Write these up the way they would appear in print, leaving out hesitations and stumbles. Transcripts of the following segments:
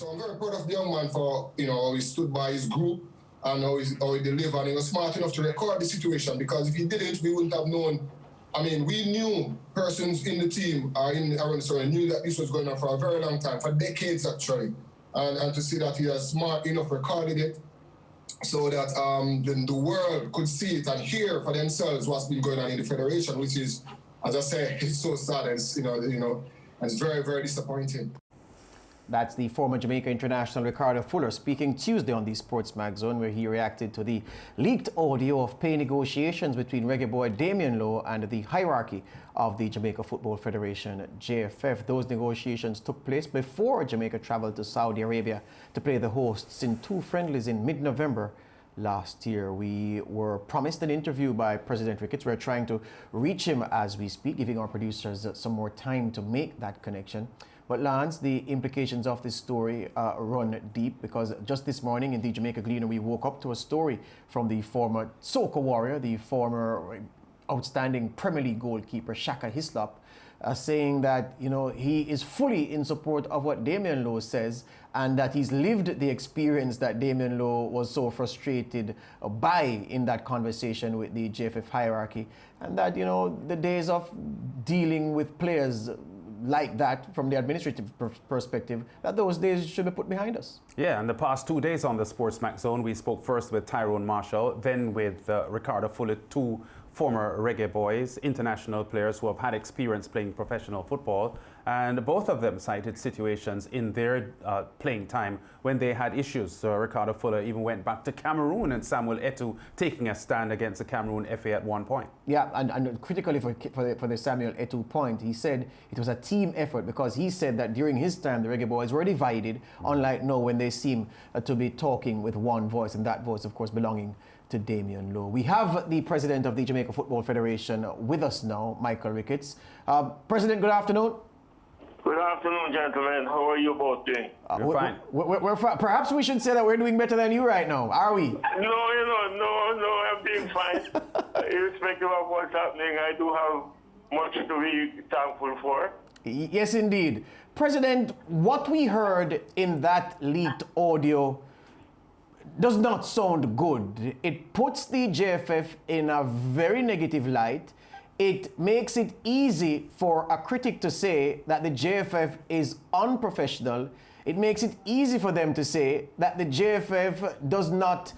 So I'm very proud of the young man for, how he stood by his group and how he delivered. And he was smart enough to record the situation, because if he didn't, we wouldn't have known. I mean, we knew persons in the team knew that this was going on for a very long time, for decades actually. And to see that he has smart enough recorded it so that the world could see it and hear for themselves what's been going on in the federation, which is, as I say, it's so sad. It's, it's very, very disappointing. That's the former Jamaica international Ricardo Fuller speaking Tuesday on the SportsMax Zone, where he reacted to the leaked audio of pay negotiations between Reggae Boy Damian Lowe and the hierarchy of the Jamaica Football Federation, JFF. Those negotiations took place before Jamaica traveled to Saudi Arabia to play the hosts in 2 friendlies in mid-November last year. We were promised an interview by President Ricketts. We're trying to reach him as we speak, giving our producers some more time to make that connection. But Lance, the implications of this story run deep, because just this morning in the Jamaica Gleaner, we woke up to a story from the former soca warrior, the former outstanding Premier League goalkeeper, Shaka Hislop, saying that, he is fully in support of what Damian Lowe says, and that he's lived the experience that Damian Lowe was so frustrated by in that conversation with the JFF hierarchy, and that, the days of dealing with players like that from the administrative perspective, that those days should be put behind us. Yeah, and the past 2 days on the SportsMax Zone, we spoke first with Tyrone Marshall, then with Ricardo Fuller, 2 former Reggae Boys, international players who have had experience playing professional football, and both of them cited situations in their playing time when they had issues. Ricardo Fuller even went back to Cameroon, and Samuel Eto'o taking a stand against the Cameroon FA at one point. Yeah, and critically for the Samuel Eto'o point, he said it was a team effort, because he said that during his time the Reggae Boys were divided, unlike now when they seem to be talking with one voice, and that voice of course belonging to Damian Lowe. We have the president of the Jamaica Football Federation with us now, Michael Ricketts. President, good afternoon. Good afternoon, gentlemen. How are you both doing? We're fine. We're perhaps we should say that we're doing better than you right now. Are we? No, I'm doing fine. Irrespective of what's happening, I do have much to be thankful for. Yes, indeed. President, what we heard in that leaked audio does not sound good. It puts the JFF in a very negative light. It makes it easy for a critic to say that the JFF is unprofessional. It makes it easy for them to say that the JFF does not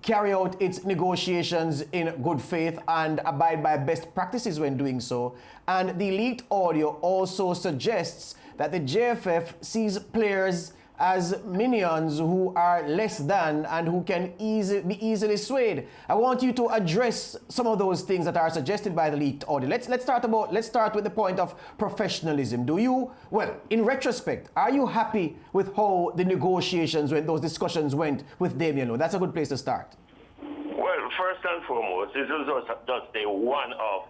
carry out its negotiations in good faith and abide by best practices when doing so. And the leaked audio also suggests that the JFF sees players as minions who are less than and who can be easily swayed. I want you to address some of those things that are suggested by the leaked audio. Let's start with the point of professionalism. In retrospect, are you happy with how the negotiations, when those discussions went with Damian Lowe? That's a good place to start. Well, first and foremost, this is just a one-off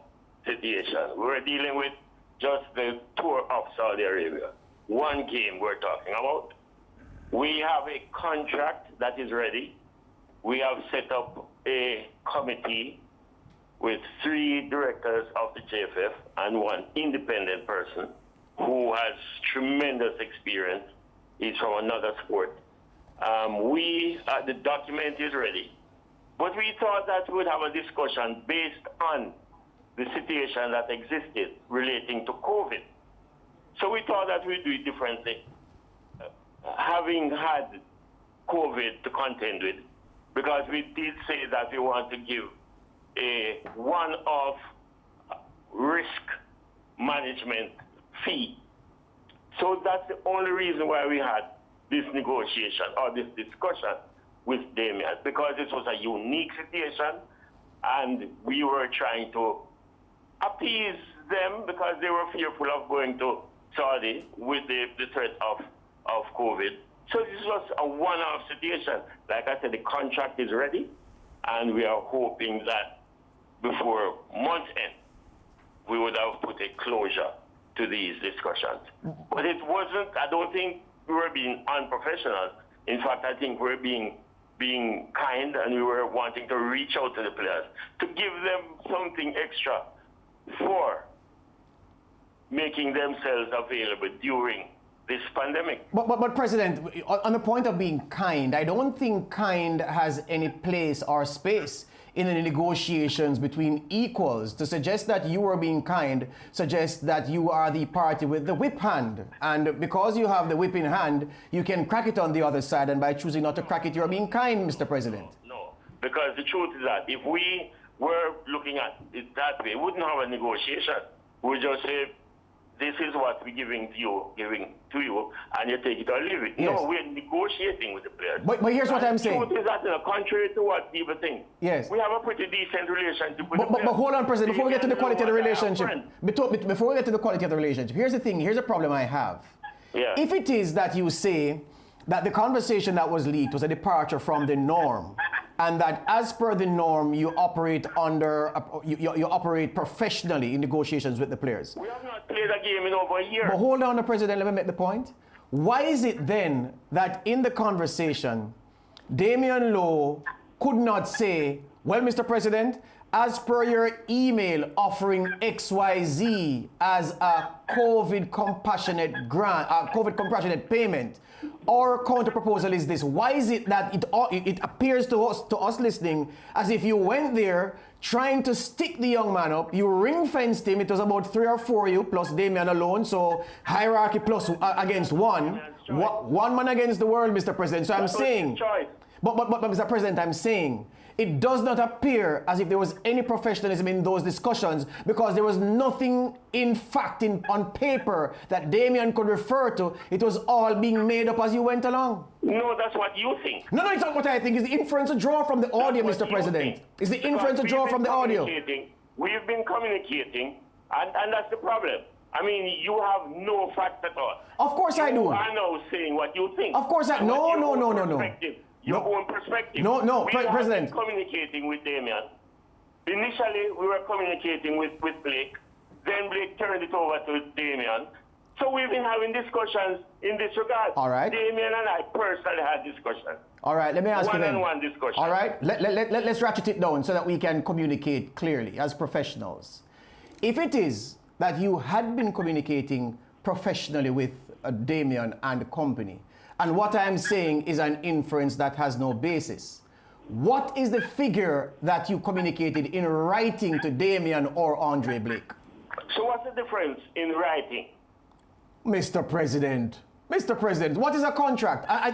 situation. We're dealing with just the tour of Saudi Arabia. One game we're talking about. We have a contract that is ready. We have set up a committee with 3 directors of the JFF and 1 independent person who has tremendous experience. He's from another sport. The document is ready. But we thought that we would have a discussion based on the situation that existed relating to COVID. So we thought that we'd do it differently. Having had COVID to contend with, because we did say that we want to give a one-off risk management fee. So that's the only reason why we had this negotiation or this discussion with Damian, because it was a unique situation and we were trying to appease them because they were fearful of going to Saudi with the threat of COVID. So this was a one-off situation. Like I said, the contract is ready, and we are hoping that before month's end, we would have put a closure to these discussions. But it wasn't, I don't think we were being unprofessional. In fact, I think we're being kind, and we were wanting to reach out to the players to give them something extra for making themselves available during this pandemic. But President, on the point of being kind, I don't think kind has any place or space in the negotiations between equals. To suggest that you are being kind suggests that you are the party with the whip hand. And because you have the whip in hand, you can crack it on the other side, and by choosing not to crack it, you're being kind, Mr. President. No, because the truth is that if we were looking at it that way, we wouldn't have a negotiation. We would just say, this is what we're giving to you, and you take it or leave it. Yes. No, we're negotiating with the players. But here's what I'm saying. The truth is that, contrary to what people think, yes, we have a pretty decent relationship with the players. But hold on, President, before we get to the quality of the relationship, before we get to the quality of the relationship, here's the thing, here's a problem I have. Yeah. If it is that you say that the conversation that was leaked was a departure from the norm, and that as per the norm, you operate you operate professionally in negotiations with the players. We have not played a game in over a year. But hold on, President, let me make the point. Why is it then that in the conversation, Damian Lowe could not say, well, Mr. President, as per your email offering XYZ as a COVID compassionate grant, COVID compassionate payment, our counter proposal is this. Why is it that it appears to us listening as if you went there trying to stick the young man up, you ring-fenced him, it was about 3 or 4 of you plus Damian alone, so hierarchy plus against one man against the world, Mr. President. So I'm saying, but Mr. President, I'm saying, it does not appear as if there was any professionalism in those discussions, because there was nothing in fact on paper that Damian could refer to. It was all being made up as you went along. No, that's what you think. No, it's not what I think. It's the inference to draw from the audio, Mr. President. It's the inference to draw from the audio. We've been communicating, and that's the problem. I mean, you have no fact at all. Of course I do. You are now saying what you think. Of course I... No. Your own perspective. No, we President. Been communicating with Damian. Initially, we were communicating with Blake. Then Blake turned it over to Damian. So we've been having discussions in this regard. All right. Damian and I personally had discussions. All right, let me ask you then. One-on-one discussion. All right, let's ratchet it down so that we can communicate clearly as professionals. If it is that you had been communicating professionally with Damian and the company, and what I'm saying is an inference that has no basis, what is the figure that you communicated in writing to Damian or Andre Blake? So what's the difference in writing? Mr. President, what is a contract? I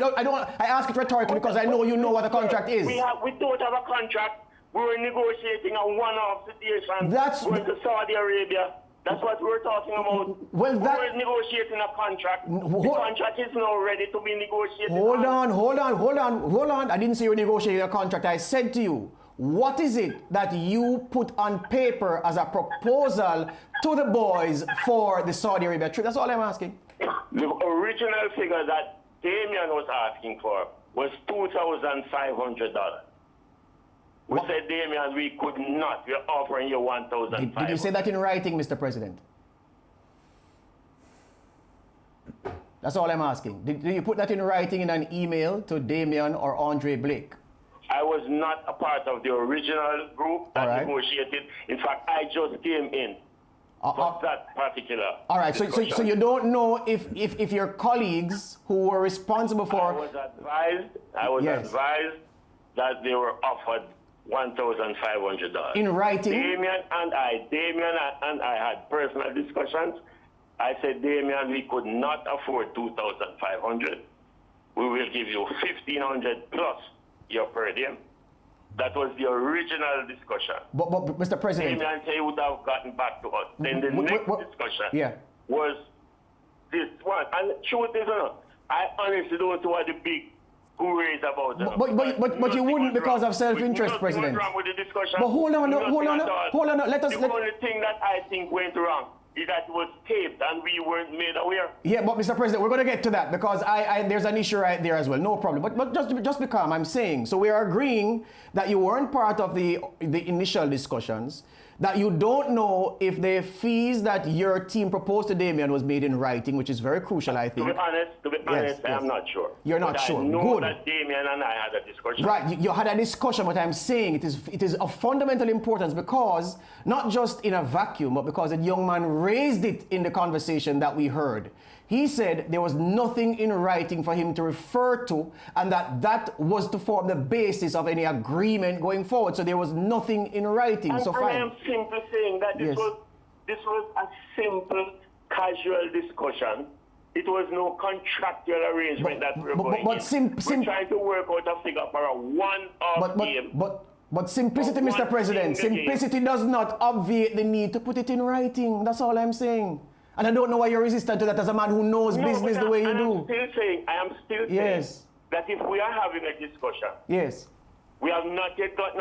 ask it rhetorically because I know you know what a contract is. We don't have a contract. We were negotiating a one-off situation. Going to Saudi Arabia. That's what we're talking about. Well, we were negotiating a contract. The contract is now ready to be negotiated. Hold on. I didn't say you were negotiating a contract. I said to you, what is it that you put on paper as a proposal to the boys for the Saudi Arabia trip? That's all I'm asking. The original figure that Damian was asking for was $2,500. We said, Damian, we could not. We're offering you $1,500. Did you say that in writing, Mr. President? That's all I'm asking. Did you put that in writing in an email to Damian or Andre Blake? I was not a part of the original group that negotiated. In fact, I just came in for that particular. All right, so you don't know if your colleagues who were responsible for... I was advised that they were offered $1,500. In writing? Damian and I had personal discussions. I said, Damian, we could not afford $2,500. We will give you $1,500 plus your per diem. That was the original discussion. But Mr. President... Damian said he would have gotten back to us. Then the next discussion was this one. And the truth is, I honestly don't know what the big gurus about that. But you wouldn't because of self-interest, President. Wrong with the discussion. But hold on. Let us... The only thing that I think went wrong is that it was taped and we weren't made aware. Yeah, but Mr. President, we're going to get to that because there's an issue right there as well. No problem. But just be calm. I'm saying, so we are agreeing that you weren't part of the initial discussions, that you don't know if the fees that your team proposed to Damien was made in writing, which is very crucial, I think. To be honest, I am not sure. You're not but sure. I know Good. that Damien and I had a discussion. Right, you had a discussion, but I'm saying it is of fundamental importance because, not just in a vacuum, but because the young man raised it in the conversation that we heard. He said there was nothing in writing for him to refer to, and that was to form the basis of any agreement going forward. So there was nothing in writing. And, so and fine. I am simply saying that this was a simple, casual discussion. It was no contractual arrangement that we're going in. We're trying to work out a figure for a one-off game. But simplicity, Mr. President, simplicity does not obviate the need to put it in writing. That's all I'm saying. And I don't know why you're resistant to that as a man who knows business the way you do. I am still saying that if we are having a discussion, we have not yet gotten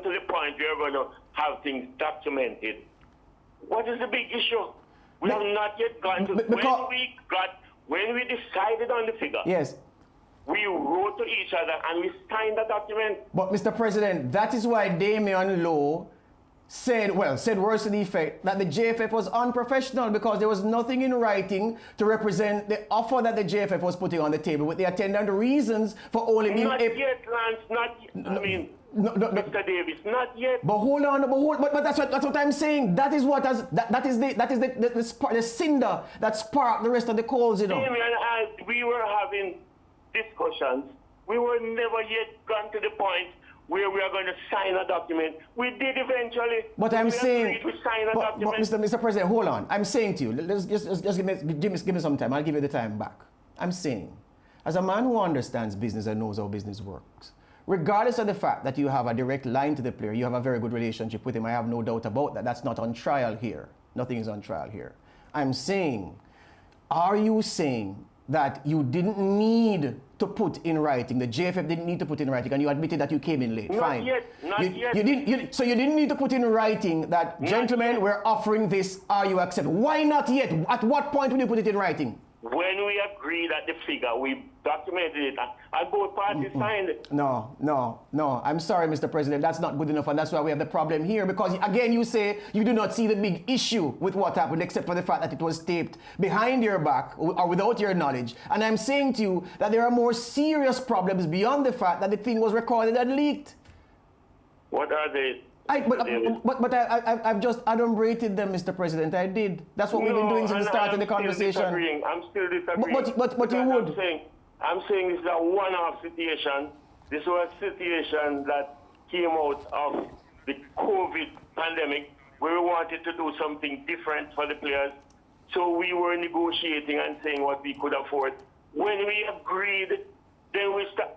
to the point where we're going to have things documented. What is the big issue? We have not yet gotten to when we decided on the figure. Yes. We wrote to each other and we signed the document. But Mr. President, that is why Damien Lowe said words to the effect that the JFF was unprofessional because there was nothing in writing to represent the offer that the JFF was putting on the table with the attendant reasons for only being Not yet, Lance, not yet. Mr. Davis, not yet. But hold on, but that's what I'm saying. That is what the cinder that sparked the rest of the coals, you know. Damien and I, we were having discussions. We were never yet gone to the point where we are going to sign a document. We did eventually. But I'm saying, sign a document. Mr. President, hold on. I'm saying to you, just give me some time. I'll give you the time back. I'm saying, as a man who understands business and knows how business works, regardless of the fact that you have a direct line to the player, you have a very good relationship with him. I have no doubt about that. That's not on trial here. Nothing is on trial here. I'm saying, are you saying that you didn't need to put in writing, the JFF didn't need to put in writing, and you admitted that you came in late? Fine. Not yet. So you didn't need to put in writing that, gentlemen, we're offering this, are you accept? Why not yet? At what point will you put it in writing? When we agreed at the figure, we documented it, and both parties signed it. No. I'm sorry, Mr. President, that's not good enough, and that's why we have the problem here. Because, again, you say you do not see the big issue with what happened, except for the fact that it was taped behind your back or without your knowledge. And I'm saying to you that there are more serious problems beyond the fact that the thing was recorded and leaked. What are they? I've just adumbrated them, Mr. President. I did. That's what we've been doing since the start of the conversation. I'm still disagreeing. But you would. I'm saying this is a one-off situation. This was a situation that came out of the COVID pandemic where we wanted to do something different for the players. So we were negotiating and saying what we could afford. When we agreed, then we start.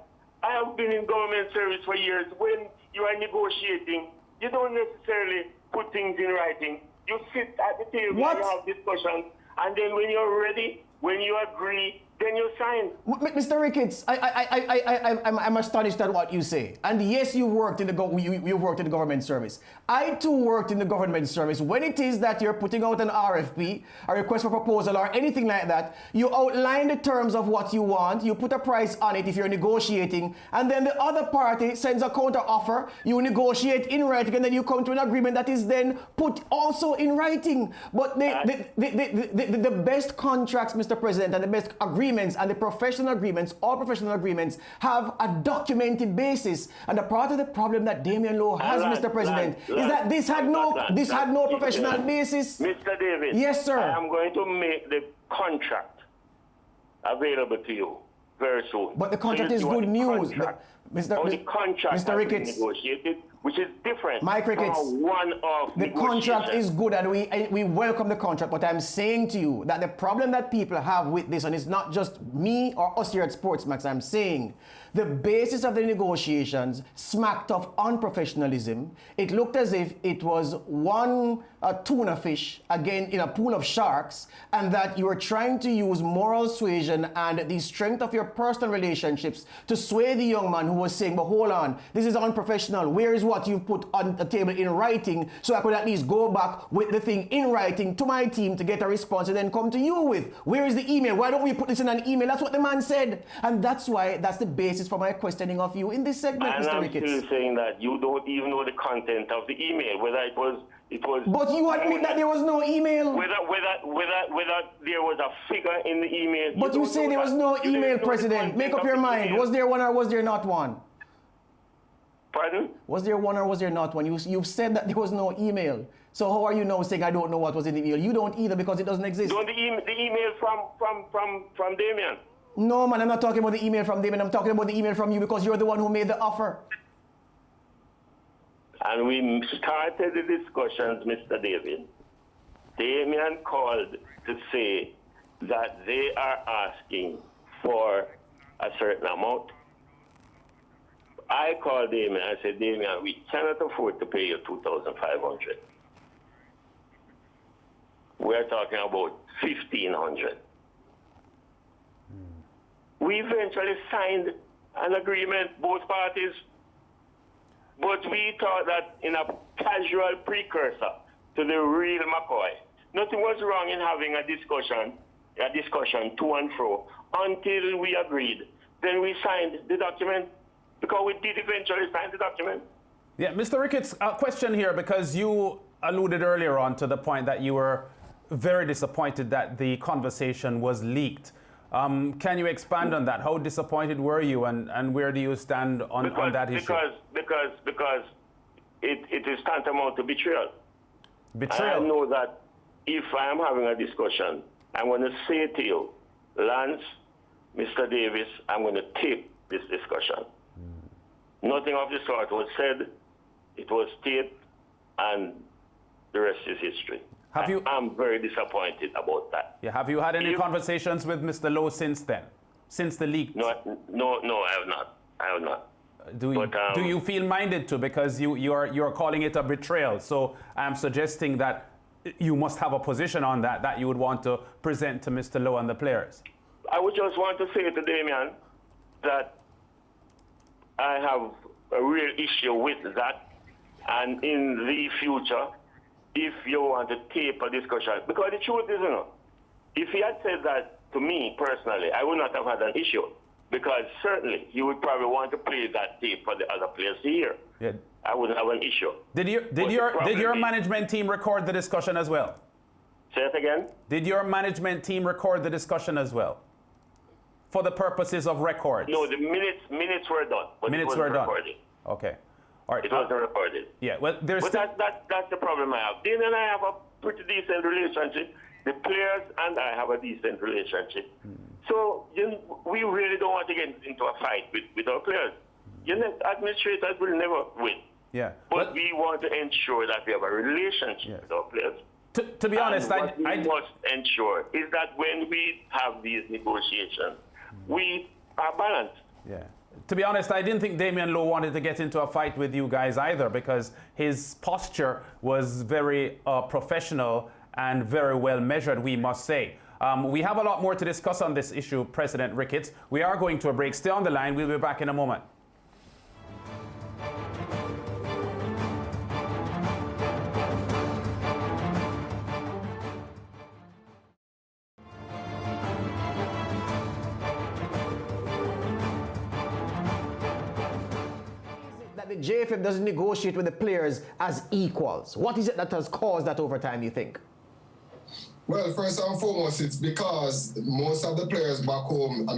I have been in government service for years. When you are negotiating, you don't necessarily put things in writing. You sit at the table and you have discussions, and then when you're ready, when you agree, then you sign. Mr. Ricketts, I'm astonished at what you say. And yes, you worked in the government service. I too worked in the government service. When it is that you're putting out an RFP, a request for proposal, or anything like that, you outline the terms of what you want, you put a price on it if you're negotiating, and then the other party sends a counter offer, you negotiate in writing, and then you come to an agreement that is then put also in writing. But the best contracts, Mr. President, and the best agreements and the professional agreements, all professional agreements, have a documented basis. And a part of the problem that Damien Lowe has, Mr. President, is that this had no professional basis. Mr. Davis. Yes, sir. I am going to make the contract available to you very soon. But the contract is good news. Mr. Ricketts, negotiated, which is different. Mike Ricketts, the contract is good and we welcome the contract, but I'm saying to you that the problem that people have with this, and it's not just me or us here at SportsMax, I'm saying the basis of the negotiations smacked of unprofessionalism. It looked as if it was one tuna fish, again, in a pool of sharks, and that you were trying to use moral suasion and the strength of your personal relationships to sway the young man who was saying, but hold on, this is unprofessional. Where is what you've put on the table in writing so I could at least go back with the thing in writing to my team to get a response and then come to you with? Where is the email? Why don't we put this in an email? That's what the man said. And that's why, that's the basis for my questioning of you in this segment, Mr. Ricketts. And I'm still saying that you don't even know the content of the email, whether it was It was. But you admit that there was no email. Whether there was a figure in the email. But you say there was no email, President. Make up your mind. Was there one or was there not one? Pardon? Was there one or was there not one? You've said that there was no email. So how are you now saying I don't know what was in the email? You don't either because it doesn't exist. Don't the email from Damien? No, man, I'm not talking about the email from Damien. I'm talking about the email from you because you're the one who made the offer. And we started the discussions, Mr. David. Damien called to say that they are asking for a certain amount. I called Damien. I said, Damien, we cannot afford to pay you $2,500. We're talking about $1,500. We eventually signed an agreement, both parties, but we thought that in a casual precursor to the real McCoy, nothing was wrong in having a discussion to and fro until we agreed. Then we signed the document because we did eventually sign the document. Yeah, Mr. Ricketts, a question here because you alluded earlier on to the point that you were very disappointed that the conversation was leaked. Can you expand on that? How disappointed were you and where do you stand on that issue? Because it is tantamount to betrayal. Betrayal? I know that if I am having a discussion, I'm going to say to you, Lance, Mr. Davis, I'm going to tape this discussion. Nothing of the sort was said. It was taped, and the rest is history. I'm very disappointed about that. Yeah. Have you had any conversations with Mr. Lowe since then? Since the leak? No, I have not. I have not. Do you feel minded to? Because you're calling it a betrayal. So I'm suggesting that you must have a position on that you would want to present to Mr. Lowe and the players. I would just want to say to Damien that I have a real issue with that. And in the future, if you want to tape a discussion, because the truth is, if he had said that to me personally, I would not have had an issue. Because certainly he would probably want to play that tape for the other players to hear. Yeah. I wouldn't have an issue. Did your management team record the discussion as well? Say it again? Did your management team record the discussion as well? For the purposes of records? No, the minutes were done. But minutes were done. Recorded. Okay. All right. It wasn't recorded. Yeah, well, but that's the problem I have. Dean and I have a pretty decent relationship. The players and I have a decent relationship. So we really don't want to get into a fight with our players. Administrators will never win. Yeah. But we want to ensure that we have a relationship with our players. To be honest, what we must ensure is that when we have these negotiations, we are balanced. Yeah. To be honest, I didn't think Damien Lowe wanted to get into a fight with you guys either because his posture was very professional and very well measured, we must say. We have a lot more to discuss on this issue, President Ricketts. We are going to a break. Stay on the line. We'll be back in a moment. That the JFF doesn't negotiate with the players as equals. What is it that has caused that over time, you think? Well, first and foremost, it's because most of the players back home,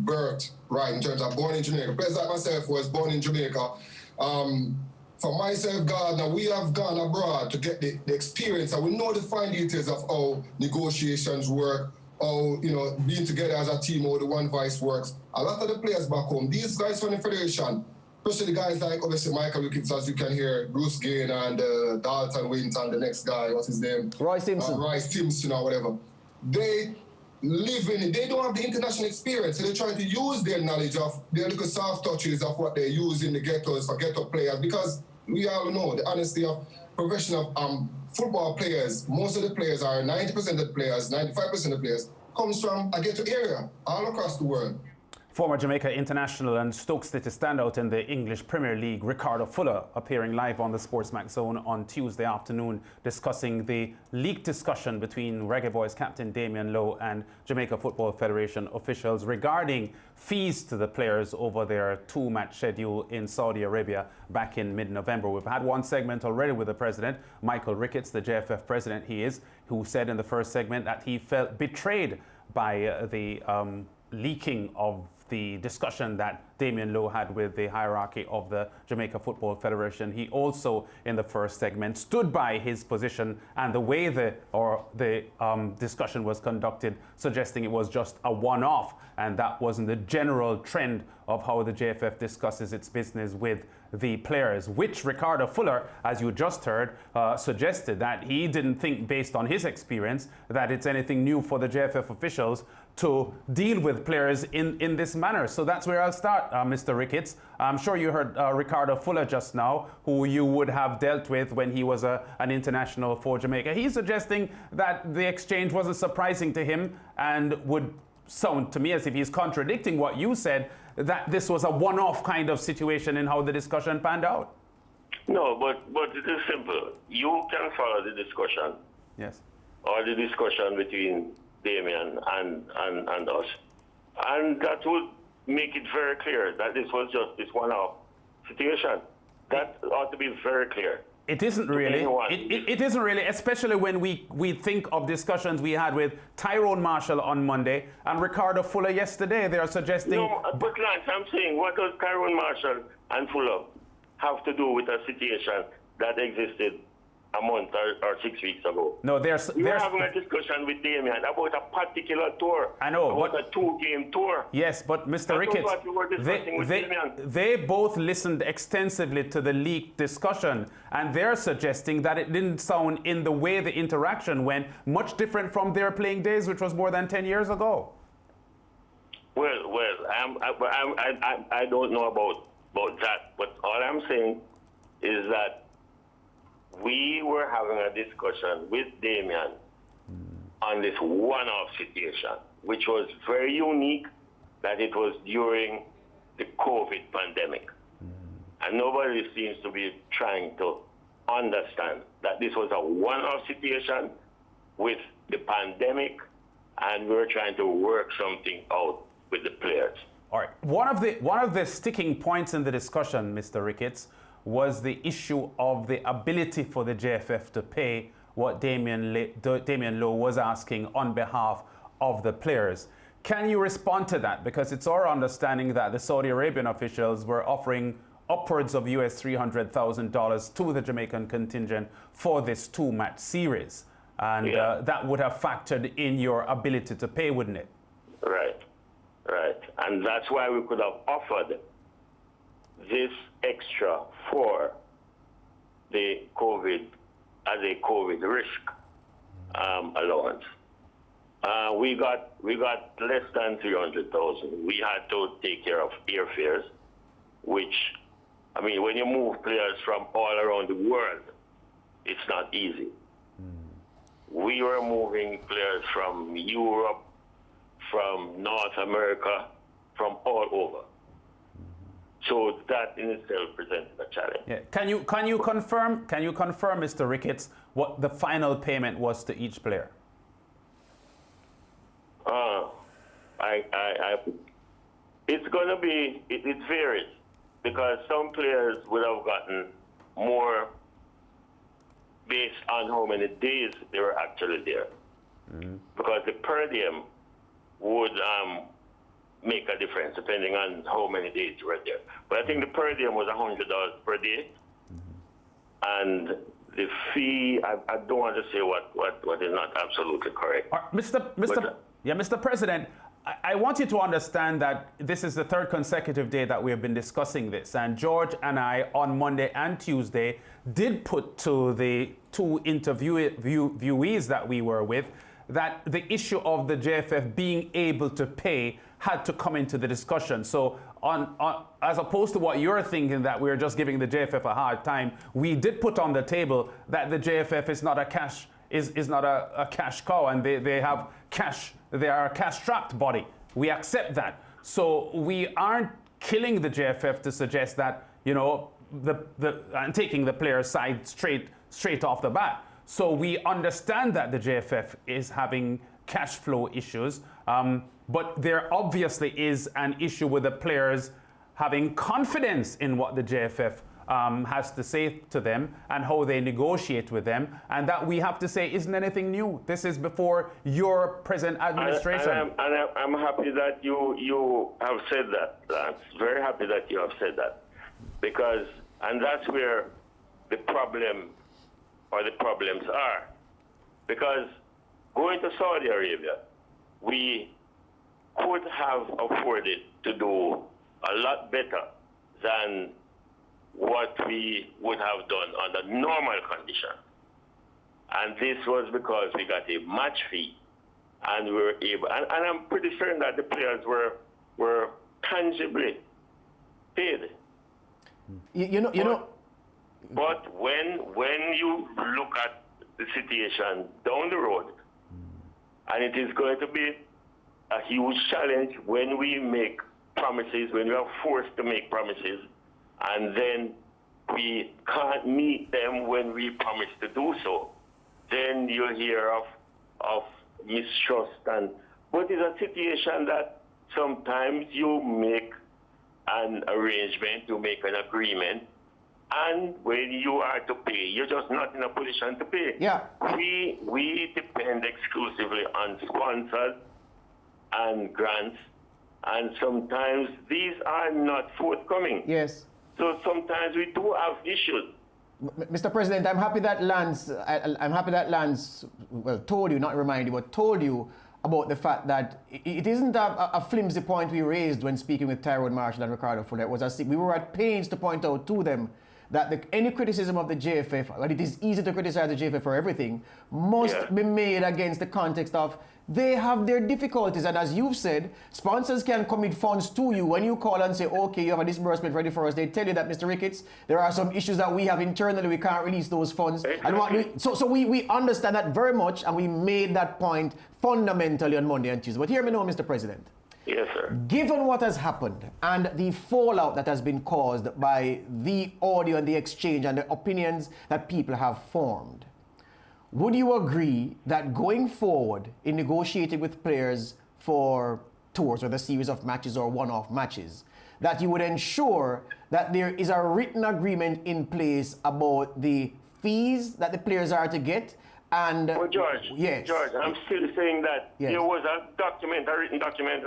birthed, right, in terms of born in Jamaica. Players like myself was born in Jamaica. For myself, Gardner, we have gone abroad to get the experience, and we know the fine details of how negotiations work, how, being together as a team, how the one voice works. A lot of the players back home, these guys from the Federation, especially guys like, obviously, Michael Ricketts, as you can hear, Bruce Gain and Dalton Winton, the next guy, what's his name? Royce Simpson. Royce Simpson or whatever. They live in it. They don't have the international experience, so they're trying to use their knowledge of their little soft touches of what they use in the ghettos for ghetto players, because we all know the honesty of professional football players. Most of the players are 90% of the players, 95% of the players, comes from a ghetto area all across the world. Former Jamaica international and Stoke City standout in the English Premier League, Ricardo Fuller, appearing live on the SportsMax Zone on Tuesday afternoon, discussing the leaked discussion between Reggae Boyz captain Damian Lowe and Jamaica Football Federation officials regarding fees to the players over their two-match schedule in Saudi Arabia back in mid-November. We've had one segment already with the president, Michael Ricketts, the JFF president he is, who said in the first segment that he felt betrayed by the leaking of the discussion that Damian Lowe had with the hierarchy of the Jamaica Football Federation. He also, in the first segment, stood by his position and the way the discussion was conducted, suggesting it was just a one-off and that wasn't the general trend of how the JFF discusses its business with the players, which Ricardo Fuller, as you just heard, suggested that he didn't think, based on his experience, that it's anything new for the JFF officials to deal with players in this manner. So that's where I'll start, Mr. Ricketts. I'm sure you heard Ricardo Fuller just now, who you would have dealt with when he was an international for Jamaica. He's suggesting that the exchange wasn't surprising to him and would sound to me as if he's contradicting what you said, that this was a one-off kind of situation in how the discussion panned out. No, but it is simple. You can follow the discussion. Yes. Or the discussion between Damian and us. And that would make it very clear that this was just this one-off situation. That ought to be very clear. It isn't really. It isn't really, especially when we think of discussions we had with Tyrone Marshall on Monday and Ricardo Fuller yesterday. They are suggesting... No, but Lance, I'm saying, what does Tyrone Marshall and Fuller have to do with a situation that existed a month or 6 weeks ago? No, we were having a discussion with Damian about a particular tour. I know, about a two-game tour. Yes, but Mr. Ricketts, they both listened extensively to the leaked discussion, and they're suggesting that it didn't sound, in the way the interaction went, much different from their playing days, which was more than 10 years ago. Well, I don't know about that, but all I'm saying is that we were having a discussion with Damian on this one-off situation, which was very unique, that it was during the COVID pandemic. And nobody seems to be trying to understand that this was a one-off situation with the pandemic, and we were trying to work something out with the players. All right. One of the sticking points in the discussion, Mr. Ricketts, was the issue of the ability for the JFF to pay what Damian Lowe was asking on behalf of the players. Can you respond to that? Because it's our understanding that the Saudi Arabian officials were offering upwards of US $300,000 to the Jamaican contingent for this two-match series. And that would have factored in your ability to pay, wouldn't it? Right. And that's why we could have offered this extra for the COVID, as a COVID risk allowance. We got less than 300,000. We had to take care of airfares, which, I mean, when you move players from all around the world, it's not easy. We were moving players from Europe, from North America, from all over. So that in itself presents a challenge. Yeah. Can you confirm, Mr. Ricketts, what the final payment was to each player? It's going to be, it varies, because some players would have gotten more based on how many days they were actually there. Because the per diem would make a difference depending on how many days you were there. But I think the per diem was $100 per day. And the fee, I don't want to say what is not absolutely correct. Mr. President, I want you to understand that this is the third consecutive day that we have been discussing this. And George and I, on Monday and Tuesday, did put to the two interviewees that we were with that the issue of the JFF being able to pay had to come into the discussion. So as opposed to what you're thinking, that we're just giving the JFF a hard time, we did put on the table that the JFF is not a cash cash cow, and they have cash. They are a cash-strapped body. We accept that. So we aren't killing the JFF to suggest that, you know, and taking the player's side straight off the bat. So we understand that the JFF is having cash flow issues, but there obviously is an issue with the players having confidence in what the JFF has to say to them and how they negotiate with them, and that we have to say isn't anything new. This is before your present administration. I'm happy that you have said that, Lance. Very happy that you have said that. Because, and that's where the problem or the problems are. Because going to Saudi Arabia, we could have afforded to do a lot better than what we would have done under normal conditions. And this was because we got a match fee and we were able, and I'm pretty certain that the players were tangibly paid. You know. But when you look at the situation down the road, and it is going to be a huge challenge when we make promises, when we are forced to make promises, and then we can't meet them when we promise to do so, then you hear of mistrust. But it's a situation that sometimes you make an arrangement, you make an agreement, and when you are to pay, you're just not in a position to pay. Yeah. We depend exclusively on sponsors and grants, and sometimes these are not forthcoming. Yes. So sometimes we do have issues. Mr. President, I'm happy that Lance, well, told you, not reminded you, but told you about the fact that it isn't a flimsy point we raised when speaking with Tyrone Marshall and Ricardo Fuller. We were at pains to point out to them that any criticism of the JFF, and it is easy to criticize the JFF for everything, must be made against the context of they have their difficulties. And as you've said, sponsors can commit funds to you. When you call and say, okay, you have a disbursement ready for us, they tell you that, Mr. Ricketts, there are some issues that we have internally, we can't release those funds. Exactly. And so we understand that very much, and we made that point fundamentally on Monday and Tuesday. But hear me now, Mr. President. Yes, sir. Given what has happened and the fallout that has been caused by the audio and the exchange and the opinions that people have formed, would you agree that going forward in negotiating with players for tours or the series of matches or one-off matches, that you would ensure that there is a written agreement in place about the fees that the players are to get? And well, George, yes. George, I'm still saying that Yes. there was a document, a written document,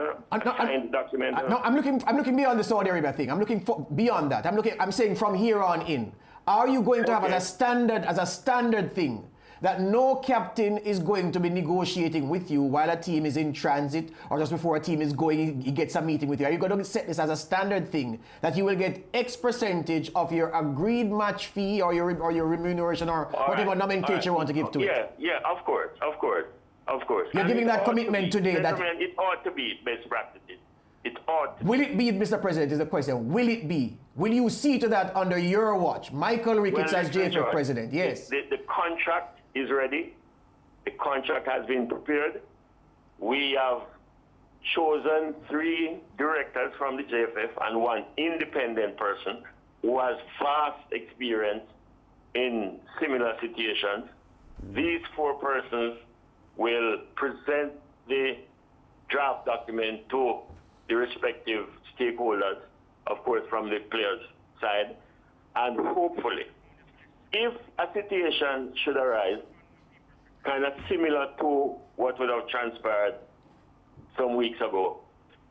signed document. No, I'm looking beyond the Saudi Arabia thing. I'm looking beyond that. I'm saying from here on in. Are you going to have as a standard thing that no captain is going to be negotiating with you while a team is in transit or just before a team is going, he gets a meeting with you? Are you going to set this as a standard thing that you will get X percentage of your agreed match fee or your remuneration or whatever nomenclature you want to give to it? Yeah, of course. You're giving that commitment today that it ought to be best practices. It ought to Will it be, Mr. President, is the question. Will it be? Will you see to that under your watch? Michael Ricketts as JFF George, president, yes. The contract is ready. The contract has been prepared. We have chosen 3 directors from the JFF and 1 independent person who has vast experience in similar situations. These 4 persons will present the draft document to the respective stakeholders, of course, from the players' side, and hopefully, if a situation should arise, kind of similar to what would have transpired some weeks ago,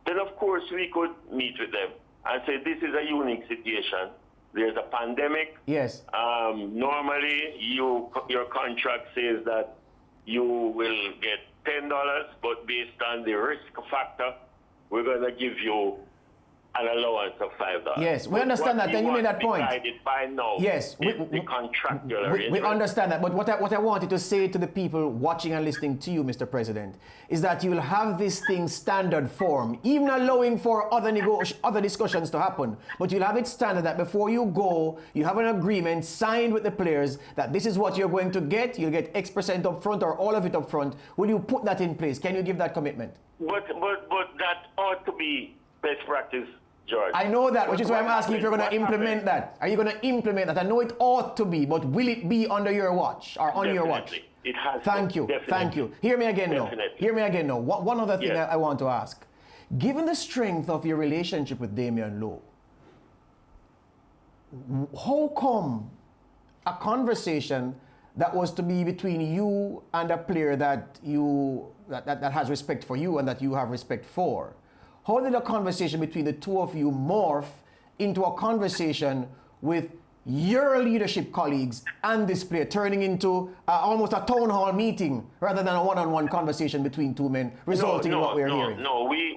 then of course we could meet with them and say this is a unique situation. There's a pandemic. Yes. Normally, your contract says that you will get $10, but based on the risk factor, we're going to give you an allowance of $5. Yes, we understand that. Then you made that point. By now, yes, the contractual we understand that. But what I wanted to say to the people watching and listening to you, Mr. President, is that you will have this thing standard form, even allowing for other discussions to happen. But you'll have it standard that before you go, you have an agreement signed with the players that this is what you're going to get. You'll get X% up front or all of it up front. Will you put that in place? Can you give that commitment? But that ought to be best practice, George. I know that, which is why I'm asking if you're going to implement that. Are you going to implement that? I know it ought to be, but will it be under your watch or on your watch? It has Thank to. you. Definitely. Thank you. Hear me again now. Definitely. Hear me again now. One other thing Yes. I want to ask. Given the strength of your relationship with Damian Lowe, how come a conversation that was to be between you and a player that has respect for you and that you have respect for, how did a conversation between the two of you morph into a conversation with your leadership colleagues and this player, turning into almost a town hall meeting rather than a one-on-one conversation between two men, resulting in what we're hearing? No, he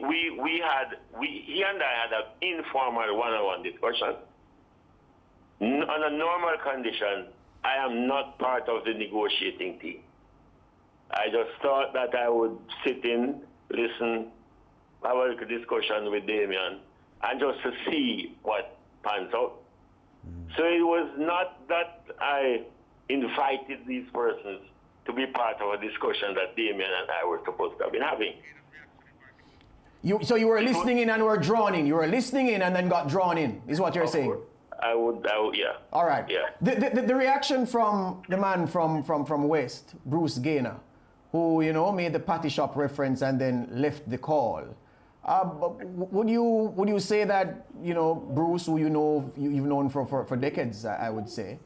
and I had an informal one-on-one discussion. On a normal condition, I am not part of the negotiating team. I just thought that I would sit in, listen, have a discussion with Damian, and just to see what pans out. So it was not that I invited these persons to be part of a discussion that Damian and I were supposed to have been having. So you were listening in and were drawn in. You were listening in and then got drawn in, is what you're saying? I would, yeah. All right. Yeah. The reaction from the man from West, Bruce Gaynor, who, made the patty shop reference and then left the call. Would you say that, Bruce, who you've known for decades, I would say,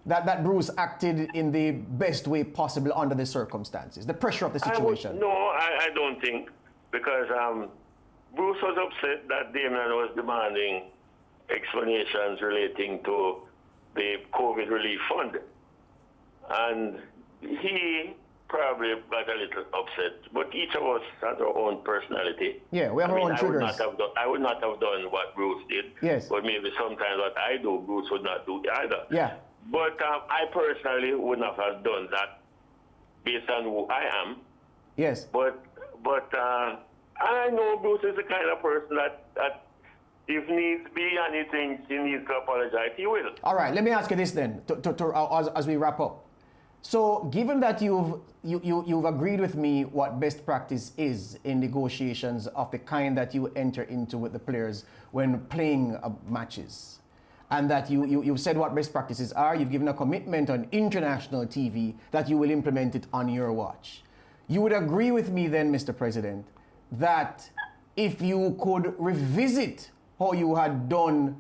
that Bruce acted in the best way possible under the circumstances, the pressure of the situation? I don't think, because Bruce was upset that Damian was demanding explanations relating to the COVID relief fund. And he probably got a little upset, but each of us has our own personality. Yeah, we have our own triggers. I would not have done what Bruce did. Yes. But maybe sometimes what I do, Bruce would not do either. Yeah. But I personally would not have done that based on who I am. Yes. But I know Bruce is the kind of person that if needs be and he thinks he needs to apologize, he will. All right, let me ask you this then, as we wrap up. So, given that you've agreed with me what best practice is in negotiations of the kind that you enter into with the players when playing matches, and that you've said what best practices are, you've given a commitment on international TV that you will implement it on your watch. You would agree with me then, Mr. President, that if you could revisit how you had done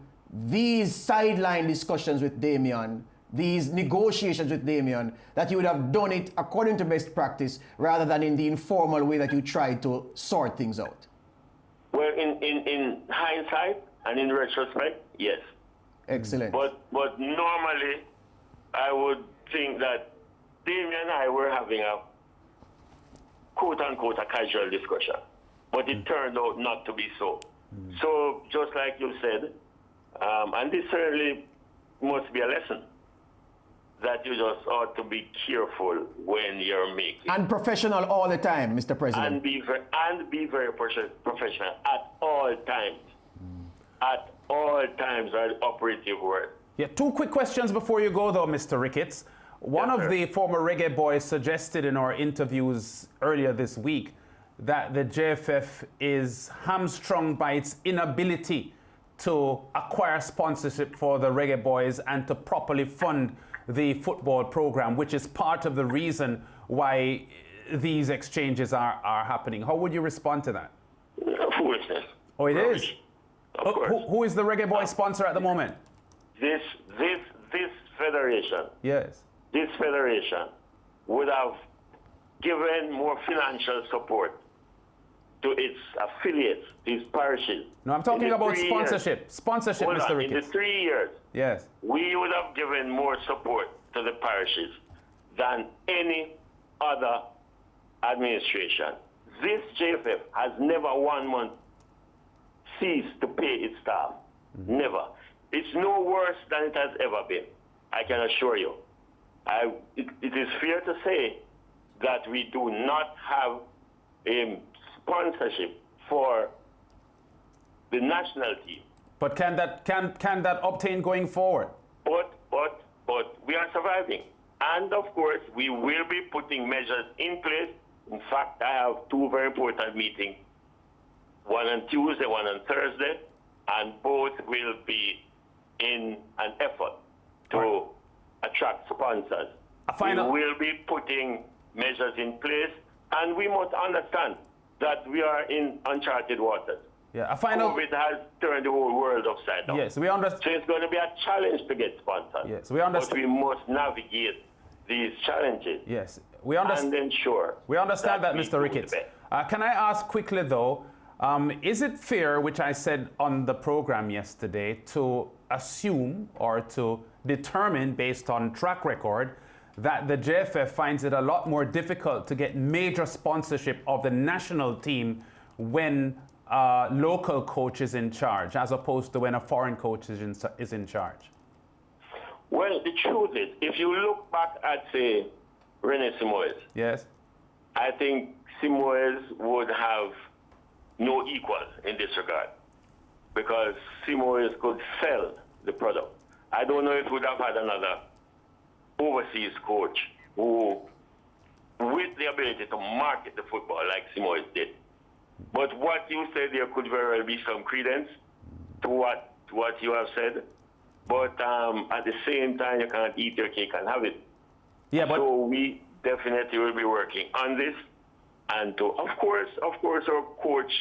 these sideline discussions with Damian, these negotiations with Damian, that you would have done it according to best practice rather than in the informal way that you tried to sort things out? Well, in hindsight and in retrospect, yes. Excellent. But normally, I would think that Damian and I were having a quote-unquote a casual discussion. But it turned out not to be so. So, just like you said, and this certainly must be a lesson, that you just ought to be careful when you're making. And professional all the time, Mr. President. And be very professional at all times. At all times are the operative word. Yeah, two quick questions before you go, though, Mr. Ricketts. One of the former Reggae Boyz suggested in our interviews earlier this week that the JFF is hamstrung by its inability to acquire sponsorship for the Reggae Boyz and to properly fund the football program, which is part of the reason why these exchanges are happening. How would you respond to that? Foolishness. Oh, it is? Of course. Who is the Reggae Boyz sponsor at the moment? This federation. Yes. This federation would have given more financial support to its affiliates, its parishes. No, I'm talking about sponsorship. Years, Sponsorship, Mr. Ricketts. In the 3 years, yes, we would have given more support to the parishes than any other administration. This JFF has never 1 month ceased to pay its staff. Never. It's no worse than it has ever been, I can assure you. It is fair to say that we do not have a sponsorship for the national team. but can that obtain going forward? But we are surviving. And of course, we will be putting measures in place. In fact, I have 2 very important meetings one on Tuesday, one on Thursday, and both will be in an effort to attract sponsors. We will be putting measures in place, and we must understand that we are in uncharted waters. Yeah, COVID has turned the whole world upside down. Yes, we understand. So it's going to be a challenge to get sponsors. Yes, we understand. But we must navigate these challenges. Yes, we understand. And ensure. We understand that, Mr. Ricketts. Can I ask quickly though, is it fair, which I said on the program yesterday, to assume or to determine based on track record that the JFF finds it a lot more difficult to get major sponsorship of the national team when local coach is in charge, as opposed to when a foreign coach is in charge? Well, the truth is, if you look back at, say, René Simoes, yes, I think Simoes would have no equal in this regard, because Simoes could sell the product. I don't know if we would have had another overseas coach who, with the ability to market the football like Simoes did. But what you said there could very well be some credence to what you have said. But at the same time, you can't eat your cake and have it. Yeah, but so we definitely will be working on this. And to, of course, our coach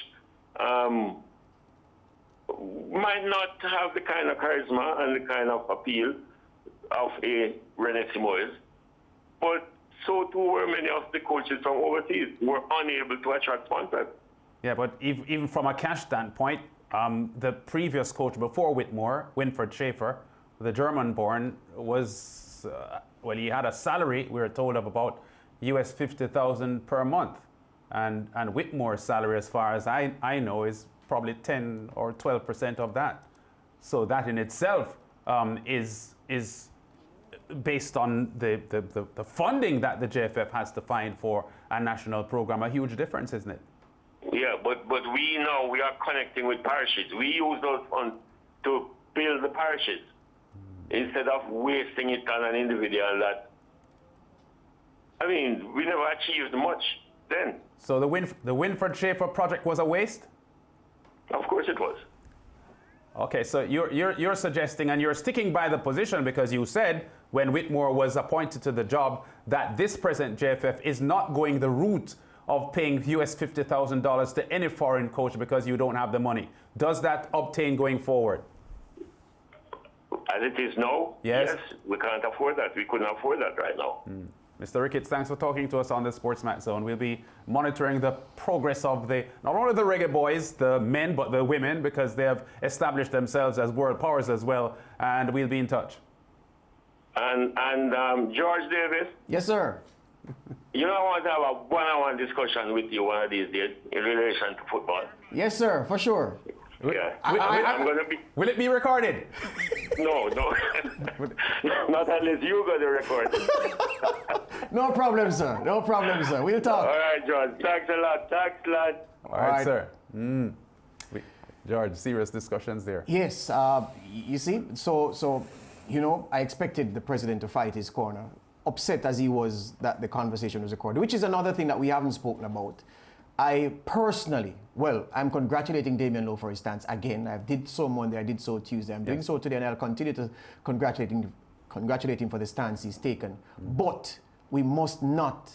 might not have the kind of charisma and the kind of appeal of a René Simoes, but so too were many of the coaches from overseas who were unable to attract sponsors. Yeah, but even from a cash standpoint, the previous coach before Whitmore, Winfried Schäfer, the German-born, was, well, he had a salary, we were told, of about US $50,000 per month. And Whitmore's salary, as far as I know, is probably 10 or 12% of that. So that in itself is based on the funding that the JFF has to find for a national program, a huge difference, isn't it? Yeah, but we know we are connecting with parishes. We use those funds to build the parishes instead of wasting it on an individual that, I mean, we never achieved much then. So the Winfried Schäfer project was a waste? Of course it was. Okay, so you're suggesting, and you're sticking by the position, because you said when Whitmore was appointed to the job that this present JFF is not going the route of paying US $50,000 to any foreign coach because you don't have the money. Does that obtain going forward? As it is now, yes, we can't afford that. We couldn't afford that right now. Mr. Ricketts, thanks for talking to us on the SportsMax Zone. We'll be monitoring the progress of not only the Reggae Boyz, the men, but the women, because they have established themselves as world powers as well, and we'll be in touch. And George Davis? Yes, sir. You know, I want to have a one-on-one discussion with you one of these days in relation to football. Yes, sir, for sure. Yeah. I'm going to be... Will it be recorded? No. Not unless you got to record it. No problem, sir. No problem, sir. We'll talk. All right, George. Thanks a lot. All right, sir. George, serious discussions there. Yes. You see, so you know, I expected the president to fight his corner, upset as he was that the conversation was recorded, which is another thing that we haven't spoken about. I personally, well, I'm congratulating Damian Lowe for his stance again. I did so Monday, I did so Tuesday. I'm doing so today, and I'll continue to congratulate him for the stance he's taken. But we must not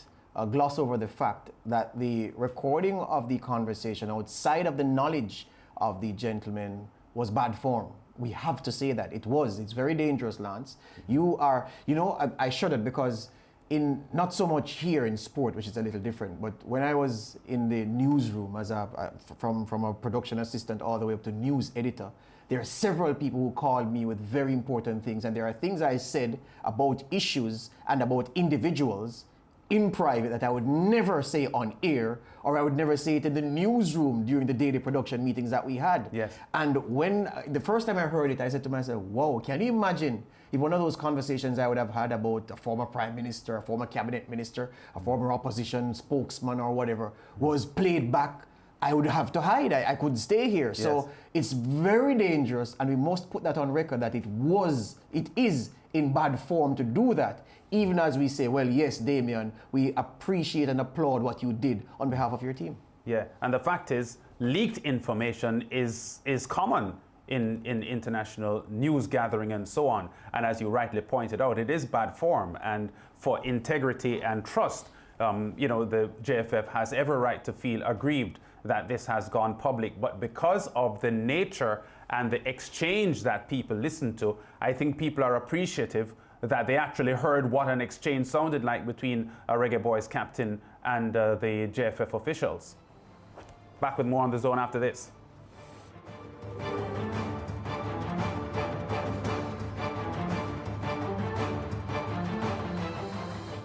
gloss over the fact that the recording of the conversation outside of the knowledge of the gentleman was bad form. We have to say that. It's very dangerous, Lance. I shuddered because not so much here in sport, which is a little different, but when I was in the newsroom as from a production assistant all the way up to news editor, there are several people who called me with very important things, and there are things I said about issues and about individuals in private that I would never say on air, or I would never say it in the newsroom during the daily production meetings that we had. Yes. And when the first time I heard it, I said to myself, wow, can you imagine if one of those conversations I would have had about a former prime minister, a former cabinet minister, a former opposition spokesman or whatever was played back, I would have to hide. I couldn't stay here. Yes. So it's very dangerous, and we must put that on record that it is in bad form to do that. Even as we say, well, yes, Damian, we appreciate and applaud what you did on behalf of your team. Yeah, and the fact is, leaked information is common in international news gathering and so on. And as you rightly pointed out, it is bad form. And for integrity and trust, the JFF has every right to feel aggrieved that this has gone public. But because of the nature and the exchange that people listen to, I think people are appreciative that they actually heard what an exchange sounded like between a Reggae Boyz captain and the JFF officials. Back with more on The Zone after this.